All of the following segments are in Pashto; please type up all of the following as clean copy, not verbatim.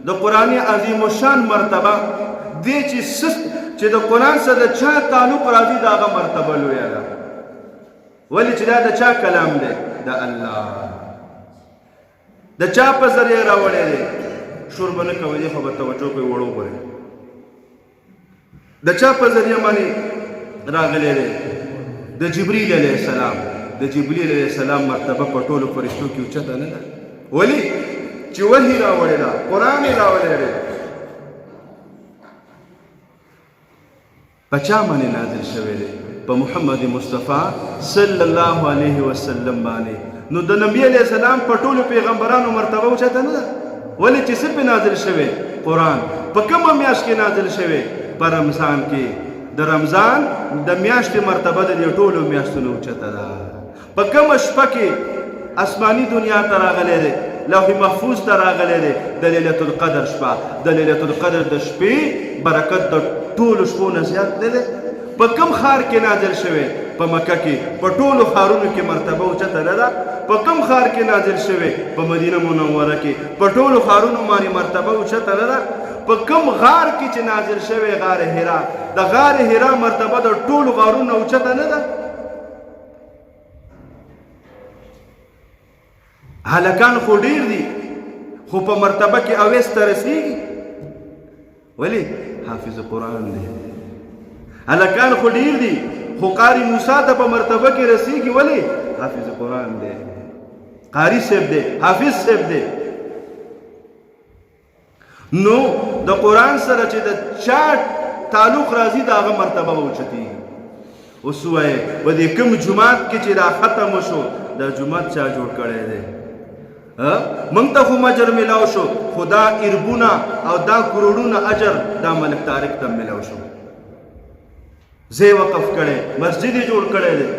د قرآن عظیم الشان مرتبه دی چې د قرآن سره د چا تعلق راځي د هغه مرتبه لویه ده ولې چې دا د چا کلام دی د الله د چا په ذریعه راوړی دی شور به نه کوئ دی خو به توجه کوئ وړو ګورئ د چا په ذریعه باندې راغلی دی د جبریل علیه السلام د جبریل علیه السلام مرتبه په ټولو فرشتو کې اوچته نه ده ولې چې وحي راوړی ده قرآن یې راوړی دی په چا باندې نازل شوی دی په محمد مصطفی صلی الله علیه وسلم باندې نو د نبی علیه السلام په ټولو پیغمبرانو مرتبه اوچته نه ده ولې چې څه پې نازل شوی قرآن په کومه میاشت کې نازل شوی په رمضان کې د رمضان د میاشتې مرتبه د دې ټولو میاشتونو اوچته ده په کومه شپه کې آسماني دنیا ته راغلی دی لوح محفوظ ته راغلی دی د لیلة القدر شپه د لیلة القدر د شپې برکت د ټولو شپو نه زیات دی په کوم ښار کې نازل شوی په مکه کې په ټولو ښارونو کې مرتبه اوچته نه ده په کوم ښار کې نازل شوی په مدینه منوره کې په ټولو ښارونو باندې مرتبه اوچته نه ده په کوم غار کې چې نازل شوی غار حرا د غار حرا مرتبه د ټولو غارونو اوچته نه ده هلکان خو ډیر دي خو په مرتبه کې اویس ته رسیږي ولې حافظ قرآن دی هلکان خو ډیر دي خو قاری موسی ته په مرتبه کې رسیږي ولې حافظ قرآن دی قاری صاحب دی حافظ صاحب دی نو د قرآن سره چې د چا تعلق راځي د هغه مرتبه به اوچتېږي اوس ووایې په دې کوم جومات کې چې را ختم وشو دا جومات چا جوړ کړی دی موږ ته خو مجر میلاو شو خو دا اربونه او دا کروڑونه اجر دا ملک طارق ته میلاو شو زه وقف کړی مسجد یې جوړ کړی دی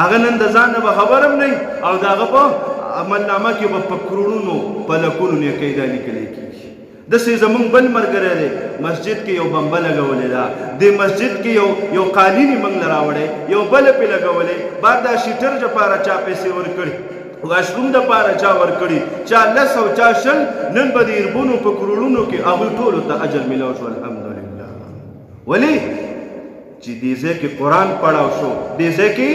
هغه نن د ځان نه به خبر هم نه او د هغه په عملنامه کې به په کروڑونو په لکونو نیکۍ دا لیکلی کېږي داسې زموږ بل ملګری دی مسجد کې یو بمبه لګولې ده دې مسجد کې یو قالین یې موږ له راوړی یو بله پې لګولې بعد دا شیټر دپاره چا پیسې ورکړي واشروم دپاره چا ورکړي چا 10 او چا 100 نن به د اربونو په کروڑونو کې هغوی ټولو ته اجر میلاو شو الحمدلله ولې چې دې ځای کې قرآن پړاو شو دې ځای کې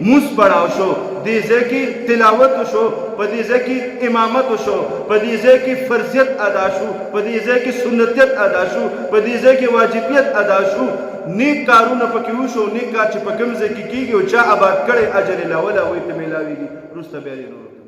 موس پړاو شو دې ځای کې تلاوت شو په دې ځای کې امامت شو په دې ځای کې فرضیت ادا شو په دې ځای کې سنتیت ادا شو په دې ځای کې واجبیت ادا شو نیک کارونه پکې وشو نیک کار چې په کوم ځای کې کېږي او چا آباد کړی اجر یې لاولی هغوی ته میلاویږي وروسته بیا دې نور